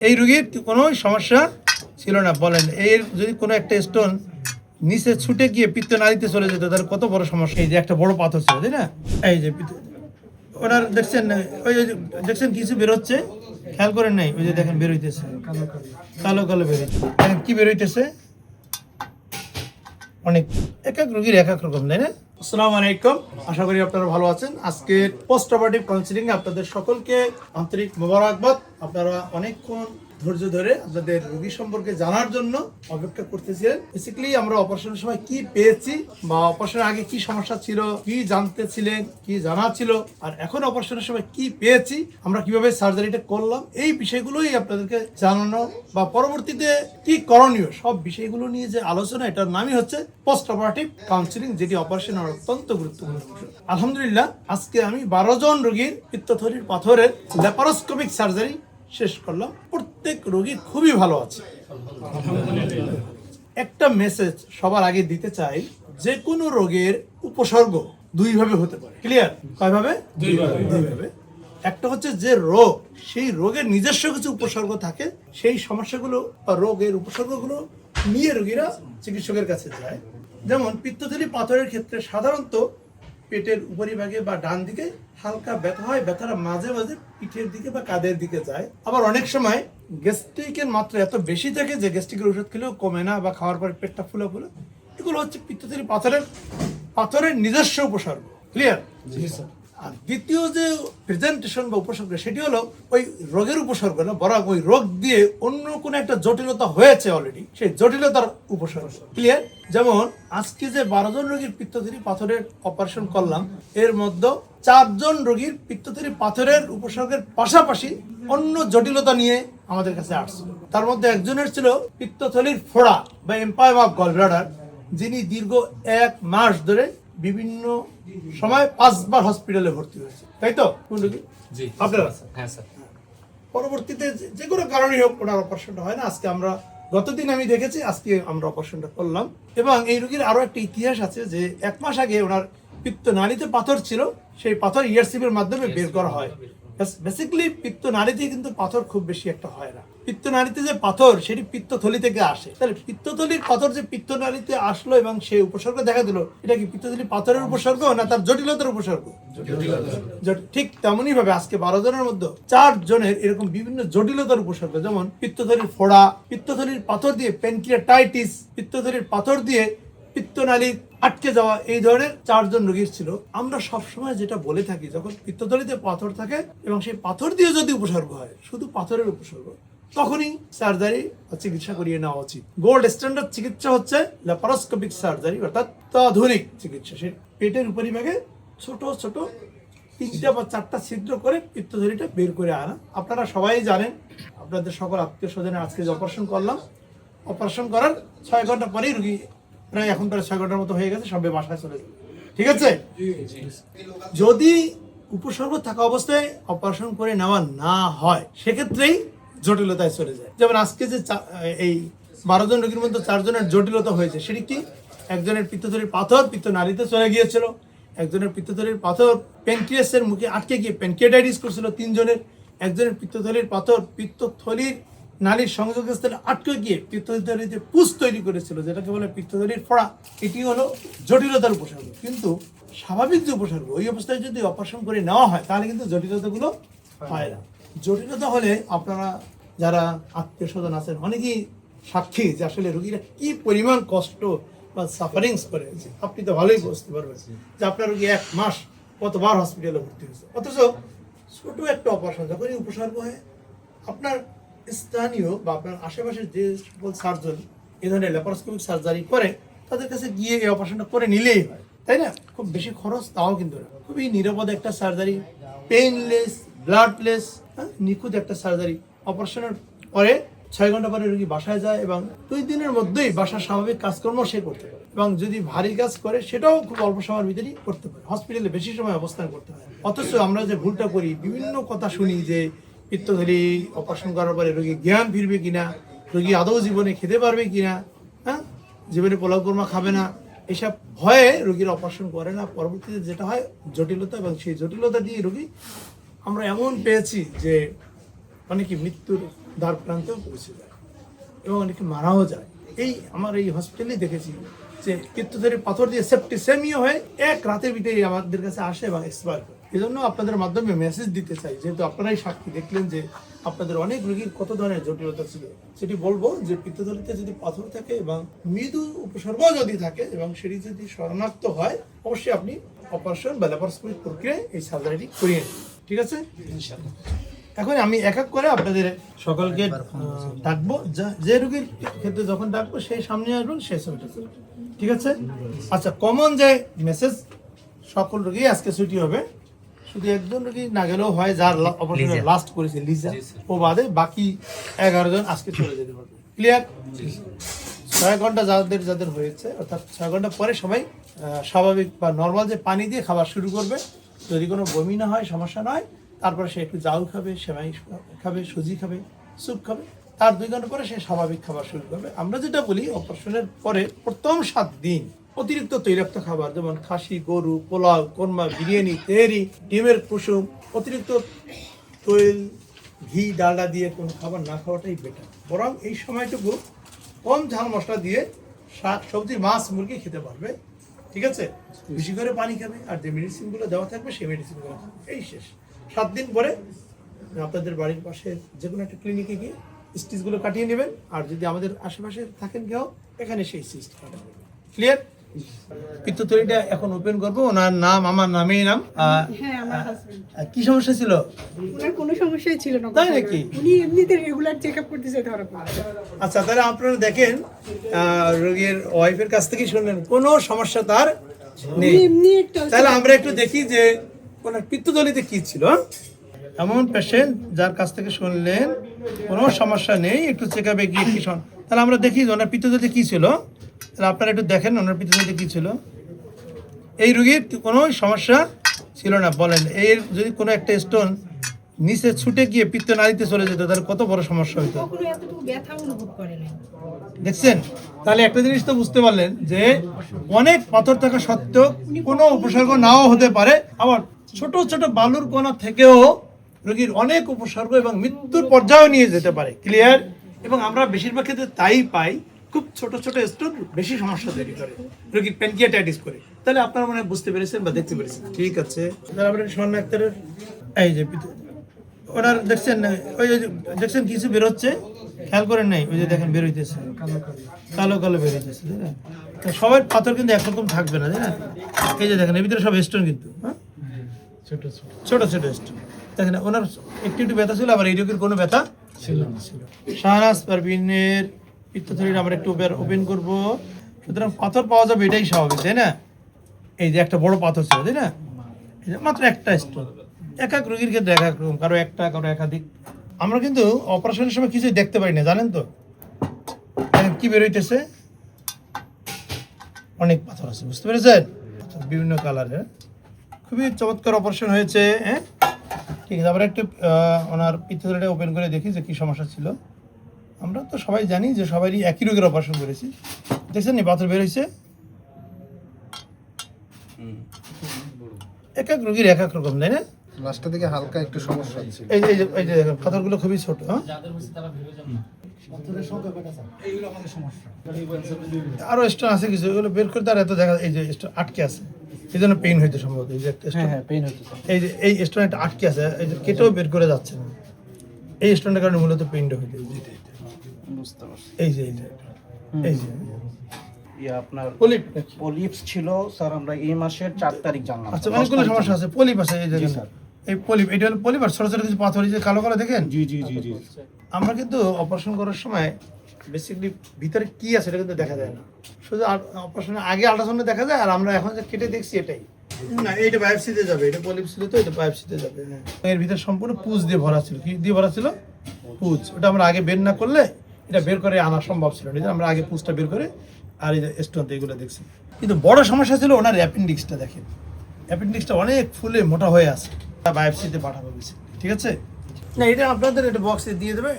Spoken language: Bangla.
এই রোগীর কোনো সমস্যা ছিল না। বলেন, এর যদি কোনো একটা স্টোন নিচে ছুটে গিয়ে পিত্তনালীতে চলে যেত তাহলে কত বড় সমস্যা। এই যে একটা বড় পাথর ছিল, তাই না? এই যে ওনার দেখছেন, ওই যে দেখছেন কিছু বেরোচ্ছে, খেয়াল করেন নাই? ওই যে দেখেন বেরোইতেছে, কালো কালো বেরোচ্ছে। দেখেন কি বেরোইতেছে, অনেক। এক এক রোগীর এক এক রকম, তাই না? আসসালামু আলাইকুম, আশা করি আপনারা ভালো আছেন। আজকে পোস্ট অপারেটিভ কাউন্সিলিং আপনাদের সকলকে আন্তরিক মোবারকবাদ। আপনারা অনেকক্ষণ ধৈর্য ধরে আপনাদের রোগী সম্পর্কে জানার জন্য অপেক্ষা করতেছিলেন। বেসিক্যালি আমরা অপারেশনের সময় কি পেয়েছি বা অপারেশনের আগে কি সমস্যা ছিল, কি জানতেছিলেন, কি জানা ছিল, আর এখন অপারেশনের সময় কি পেয়েছি, আমরা কিভাবে সার্জারিটা করলাম, এই বিষয়গুলোই আপনাদেরকে জানানো বা পরবর্তীতে কি করণীয়, সব বিষয়গুলো নিয়ে যে আলোচনা, এটার নামই হচ্ছে পোস্ট অপারেটিভ কাউন্সিলিং, যেটি অপারেশন অত্যন্ত গুরুত্বপূর্ণ। আলহামদুলিল্লাহ, আজকে আমি 12 জন রোগীর পিত্তথলির পাথরের ল্যাপারোস্কোপিক সার্জারি শেষ করলাম। প্রত্যেক রোগী খুবই ভালো আছে। একটা মেসেজ সবার আগে দিতে চাই, যে কোনো রোগের উপসর্গ দুইভাবে হতে পারে। ক্লিয়ার? কয়ভাবে? দুইভাবে। একটা হচ্ছে যে রোগ, সেই রোগের নিজস্ব কিছু উপসর্গ থাকে, সেই সমস্যাগুলো বা রোগের উপসর্গগুলো নিয়ে রোগীরা চিকিৎসকের কাছে যায়। যেমন পিত্তথলি পাথরের ক্ষেত্রে সাধারণত পেটের উপরিভাগে বা ডান দিকে হালকা ব্যথা হয়, ব্যথাটা মাঝে মাঝে পিঠের দিকে বা কাঁধের দিকে যায়। আবার অনেক সময় গ্যাস্ট্রিকের মাত্রা এত বেশি থাকে যে গ্যাস্ট্রিকের ওষুধ খেলেও কমে না, বা খাওয়ার পরে পেটটা ফুলে ফুলে। এগুলো হচ্ছে পিত্তথলি পাথরের নিজস্ব উপসর্গ। ক্লিয়ার? আর দ্বিতীয় যে প্রেজেন্টেশন বা উপসর্গ, সেটি হলো ওই রোগের উপসর্গ না, বরং ওই রোগ দিয়ে অন্য কোনো একটা জটিলতা হয়েছে অলরেডি, সেই জটিলতার উপসর্গ। ক্লিয়ার? যেমন আজকে যে 12 জন রোগীর পিত্তথলি পাথরের অপারেশন করলাম, এর মধ্যে 4 জন রোগীর পিত্তথলি পাথরের উপসর্গের পাশাপাশি অন্য জটিলতা নিয়ে আমাদের কাছে আসছিল। তার মধ্যে একজনের ছিল পিত্তথলির ফোড়া বা এম্পাইমা অফ গল ব্লাডার, যিনি দীর্ঘ 1 মাস ধরে বিভিন্ন সময় 5 বার হসপিটালে ভর্তি হয়েছে, তাই তো? আপনারা? হ্যাঁ স্যার। পরবর্তীতে যে কোনো কারণেই হোক ওনার অপারেশনটা হয় না। আজকে আমরা গতদিন আমি দেখেছি, আজকে আমরা অপারেশনটা করলাম। এবং এই রোগীর আরো একটা ইতিহাস আছে যে 1 মাস আগে ওনার পিত্তনালীতে পাথর ছিল, সেই পাথর ইআরসিপির মাধ্যমে বের করা হয়। বেসিক্যালি পিত্তনালীতে কিন্তু পাথর খুব বেশি একটা হয় না। পিত্তনালীতে যে পাথর, সেটি পিত্তথলি থেকে আসে। তাহলে পিত্তথলির পাথর যে পিত্তনালীতে আসলো এবং সেই উপসর্গ দেখা দিল, এটা কি পিত্তথলি পাথরের উপসর্গ না তার জটিলতার উপসর্গ? ঠিক তেমনই ভাবে আজকে 12 জনের মধ্যে 4 জনের এরকম বিভিন্ন জটিলতার উপসর্গ, যেমন পিত্তথলির ফোড়া, পিত্তথলির পাথর দিয়ে প্যানক্রিয়াটাইটিস, পিত্তথলির পাথর দিয়ে পিত্তনালী আটকে যাওয়া, এই ধরনের 4 জন রোগীর ছিল। আমরা সবসময় যেটা বলে থাকি, যখন পিত্তথলিতে পাথর থাকে এবং সেই পাথর দিয়ে যদি উপসর্গ হয়, শুধু পাথরের উপসর্গ, তখনই সার্জারি বা চিকিৎসা করিয়ে নেওয়া উচিত। গোল্ড স্ট্যান্ডার্ড চিকিৎসা হচ্ছে ল্যাপারোস্কোপিক সার্জারি, অর্থাৎ আধুনিক চিকিৎসা। সে পেটের উপরিভাগে ছোট ছোট 3টা বা 4টা ছিদ্র করে পিত্তথলিটা বের করে আনা। আপনারা সবাই জানেন, আপনাদের সকল আত্মীয় স্বজনের আজকে যে অপারেশন করলাম, অপারেশন করার 6 ঘন্টা পরেই রোগী প্রায় এখন প্রায় 6 ঘন্টার মতো হয়ে গেছে, সবে বাসায় চলে যাবে। ঠিক আছে? যদি উপসর্গ থাকা অবস্থায় অপারেশন করে নেওয়া না হয়, সেক্ষেত্রেই জটিলতায় চলে যায়। যেমন আজকে যে এই 12 জন রোগীর মধ্যে 4 জনের জটিলতা হয়েছে, সেটি কি? একজনের পিত্তথলির পাথর পিত্তনালীতে চলে গিয়েছিল, একজনের পিত্তথলির পাথর প্যানক্রিয়াসের মুখে আটকে গিয়ে প্যানক্রিয়াটাইটিস করছিল 3 জনের, একজনের পিত্তথলির পাথর পিত্তথলির নালীর সংযোগস্থলে আটকে গিয়ে পিত্তথলিতে পুষ তৈরি করেছিল, যেটাকে বলে পিত্তথলির ফোড়া। এটি হলো জটিলতার উপসর্গ। কিন্তু স্বাভাবিক যে উপসর্গ, ওই অবস্থায় যদি অপারেশন করে নেওয়া হয়, তাহলে কিন্তু জটিলতাগুলো হয় না। জটিলতা হলে আপনারা যারা আত্মীয় স্বজন আছেন, অনেকেই সাক্ষী যে আসলে রোগীরা কি পরিমাণ কষ্ট বা সাফারিংস করেছে। আপনি তো ভালোই বুঝতে পারবেন যে আপনার রোগী 1 মাস কতবার হসপিটালে ভর্তি হয়েছে, অথচ ছোট একটা অপারেশন যখনই উপসর্গ হয়, আপনার স্থানীয় বা আপনার আশেপাশের যে সকল সার্জন এ ধরনের ল্যাপারোস্কোপিক সার্জারি করে, তাদের কাছে গিয়ে এই অপারেশনটা করে নিলেই হয়, তাই না? খুব বেশি খরচ তাও কিন্তু না, খুবই নিরাপদ একটা সার্জারি, পেইনলেস, ব্লাডলেস, নিখুঁত একটা সার্জারি। অপারেশনের পরে 6 ঘন্টা পরে রোগী বাসায় যায় এবং 2 দিনের মধ্যেই বাসার স্বাভাবিক কাজকর্ম সে করতে পারে, এবং যদি ভারী কাজ করে সেটাও খুব অল্প সময়ের ভিতরেই করতে পারে। হসপিটালে বেশি সময় অবস্থান করতে হয়। অথচ আমরা যে ভুলটা করি, বিভিন্ন কথা শুনি যে পিত্তথলি অপারেশন করার পরে রোগী জ্ঞান ফিরবে কিনা, রোগী আদৌ জীবনে খেতে পারবে কিনা, জীবনে পোলাও কোরমা খাবে না, এসব ভয়ে রোগীর অপারেশন করে না। পরবর্তীতে যেটা হয় জটিলতা, এবং সেই জটিলতা দিয়ে রোগী আমরা এমন পেয়েছি যে অনেকে মৃত্যুর দ্বার প্রান্তেও পৌঁছে যায় এবং অনেকে মারাও যায়। এই আমার এই হসপিটালেই দেখেছি যে পিত্তথলি পাথর দিয়ে সেপ্টিসেমিয়া হয়ে এক রাতের ভিতরে আমাদের কাছে আসে এবং এক্সপায়ার করে। এই জন্য আপনাদের মাধ্যমে মেসেজ দিতে চাই, যেহেতু আপনারাই সাক্ষী দেখলেন যে আপনাদের অনেক রোগীর কত ধরনের জটিলতা ছিল, সেটি বলবো যে পিত্তথলিতে যদি পাথর থাকে এবং মৃদু উপসর্গ যদি থাকে এবং সেটি যদি শরণাক্ত হয়, অবশ্যই আপনি অপারেশন বা ল্যাপারোস্কোপিক প্রক্রিয়ায় এই সার্জারিটি করিয়ে নেন। ঠিক আছে? এখন আমি এক এক করে আপনাদের সকলকে ডাকবো, যে রোগীর ক্ষেত্রে যখন ডাকবো সেই সামনে আসবেন, সেই ছবিটা। ঠিক আছে? আচ্ছা, কমন যে মেসেজ, সকল রোগী আজকে ছুটি হবে, শুধু একজন রোগী না গেলেও হয়, যার অপারেশন লাস্ট করেছে লিজা, ও বাদে বাকি 11 জন আজকে চলে যেতে পারবে। ক্লিয়ার? 6 ঘন্টা যাদের যাদের হয়েছে, অর্থাৎ 6 ঘন্টা পরে সবাই স্বাভাবিক বা নর্মাল যে পানি দিয়ে খাবার শুরু করবে। যদি কোনো বমি না হয়, সমস্যা নয়, তারপরে সে একটু জাউ খাবে, সেমাই খাবে, সুজি খাবে, স্যুপ খাবে। তার 2 ঘন্টা পরে সে স্বাভাবিক খাবার শুরু করবে। আমরা যেটা বলি, অপারেশনের পরে প্রথম 7 দিন অতিরিক্ত তৈলাক্ত খাবার, যেমন খাসি, গরু, পোলাও, কোরমা, বিরিয়ানি, তেহরি, ডিমের কুসুম, অতিরিক্ত তৈল, ঘি, ডালডা দিয়ে কোনো খাবার না খাওয়াটাই বেটার। বরং এই সময়টুকু কম ঝাল মশলা দিয়ে শাক সবজি, মাছ, মুরগি খেতে পারবে। ঠিক আছে? বেশি করে পানি খাবে, আর যে মেডিসিনগুলো দেওয়া থাকবে সেই মেডিসিনগুলো খাবে। এই শেষ। 7 দিন পরে আপনাদের বাড়ির পাশে যে কোনো একটা ক্লিনিকে গিয়ে স্টিচগুলো কাটিয়ে নেবেন, আর যদি আমাদের আশেপাশে থাকেন কেউ, এখানে সেই স্টিচ কাটাবেন। ক্লিয়ার? পিত্তথলিটা এখন ওপেন করবো। ওনার নাম আমার নামেই নাম। হ্যাঁ, আমার হাজবেন্ড। কি সমস্যা ছিল? ওনার কোনো সমস্যাই ছিল না। তাই নাকি? উনি এমনিতে রেগুলার চেকআপ করতেছে, ধরা পড়ছে। আচ্ছা, তাহলে আপনারা দেখেন, রোগীর ওয়াইফের কাছ থেকে শুনলেন কোনো সমস্যা তার নেই। এমনি একটা তাহলে আমরা একটু দেখি যে ওনার পিত্তথলিতে কি ছিল। এমন পেশেন্ট যার কাছ থেকে শুনলেন কোনো সমস্যা নেই, একটু চেকআপে গিয়ে কি শোন, তাহলে আমরা দেখি যে ওনার পিত্তথলিতে কি ছিল। তাহলে আপনারা একটু দেখেন ওনার পিত্তথলিতে কি ছিল। এই রোগীর কোনো সমস্যা ছিল না। বলেন, এর যদি কোনো একটা স্টোন নিচে ছুটে গিয়ে পিত্তনালীতে চলে যেত, তাহলে কত বড় সমস্যা হতো। কখনো এতটুকু ব্যথা অনুভব করে না। দেখছেন? তাহলে একটা জিনিস তো বুঝতে পারলেন যে অনেক পাথর থাকা সত্ত্বেও কোনো উপসর্গ নাও হতে পারে। আবার ছোট ছোট বালুর কণা থেকেও রোগীর অনেক উপসর্গ এবং মৃত্যুর পর্যায়ে নিয়ে যেতে পারে। ক্লিয়ার? এবং আমরা বেশিরভাগ ক্ষেত্রে তাই পাই, খুব ছোট ছোট স্টোন বেশি সমস্যা তৈরি করে, রোগীর প্যানক্রিয়াটাইটিস করে। তাহলে আপনারা মনে হয় বুঝতে পেরেছেন বা দেখতে পেরেছেন। ঠিক আছে? তাহলে আমরা সোহান ডাক্তারের এই যে ওনার দেখছেন, ওই যে দেখছেন কিছু বেরোচ্ছে, খেয়াল করেন নাই? ওই যে দেখেন বেরোইতেছে, কালো কালো বেরোইতেছে, তাই না? তো সবার পাথর কিন্তু একরকম থাকবে না, তাই না? এই যে দেখেন, এর ভিতরে সব স্টোন কিন্তু, হ্যাঁ, ছোট ছোট স্টোন। দেখেন ওনার একটু একটু ব্যথা ছিল, আবার এই রোগীর কোনো ব্যথা ছিল না। শাহনাজ পারভিনের পিত্তথলিটা আমরা একটু ওপেন করবো। সুতরাং পাথর পাওয়া যাবে, এটাই স্বাভাবিক, তাই না? এই যে একটা বড় পাথর ছিল, তাই না? মাত্র একটা স্টোন। এক এক রোগীর ক্ষেত্রে এক এক রকম, কারো একটা, কারো একাধিক। আমরা কিন্তু অপারেশনের সময় কিছুই দেখতে পারি না, জানেন তো? কি বেরোইতেছে? অনেক পাথর আছে, বুঝতে পেরেছেন? বিভিন্ন কালারের, খুবই চমৎকার অপারেশন হয়েছে। হ্যাঁ, ঠিক আছে। আমরা একটু ওনার পিত্তথলিটা ওপেন করে দেখি যে কি সমস্যা ছিল। আমরা তো সবাই জানি যে সবারই একই রোগের অপারেশন করেছি। দেখছেন নি পাথর বেরোইছে? এক এক রোগীর এক এক রকম, তাই না? লাস্টটা থেকে হালকা একটু সমস্যা ছিল। এই যে এই যে দেখেন, পাথরগুলো খুবই ছোট। হ্যাঁ, আরো স্টোন আছে কিছু, এগুলো বের করে তার এত দেখা, এই যে স্টোন আটকে আছে, এই জন্য পেইন হইতে সম্ভবত। এই যে একটা স্টোন, পেইন হইতে, এই যে এই স্টোন একটা আটকে আছে, এই যে কেটেও বের করে যাচ্ছে না। এই স্টোনের কারণে মূলত পেইনটা হইতে, বুঝতে পারছি। এই যে এই যে আপনার পলিপ পলিপস ছিল স্যার, আমরা এই মাসের 4 তারিখ জানলাম। আচ্ছা, অনেকগুলো সমস্যা আছে। পলিপ আছে এই যে এই পলিপ, এটা হলো পলিপ। আর ছোট ছোট কিছু পাথর, এই যে কালো কালো দেখেন। জি জি জি জি। আমরা কিন্তু অপারেশন করার সময় বেসিক্যালি ভিতরে কি আছে এটা কিন্তু দেখা যায় না, শুধু অপারেশনের আগে আল্ট্রাসাউন্ডে দেখা যায়। আর আমরা এখন যে কেটে দেখছি এটাই না, এইটা বায়োপসিতে যাবে। এটা পলিপ ছিল তো, এটা বায়োপসিতে যাবে। এর ভিতরে সম্পূর্ণ পুঁজ দিয়ে ভরা ছিল। কি দিয়ে ভরা ছিল? পুঁজ। ওটা আমরা আগে বের না করলে এটা বের করে আনা সম্ভব ছিল না। আমরা আগে পুঁজটা বের করে, আর এই যে স্টোন এগুলো দেখছি। কিন্তু বড় সমস্যা ছিল ওনার অ্যাপেন্ডিক্সটা। দেখেন, অ্যাপেন্ডিক্সটা অনেক ফুলে মোটা হয়ে আছে। বায়োপসিতে পাঠাবো বেশি। ঠিক আছে? না, এটা আপনাদের এটা বক্সে দিয়ে দেবে।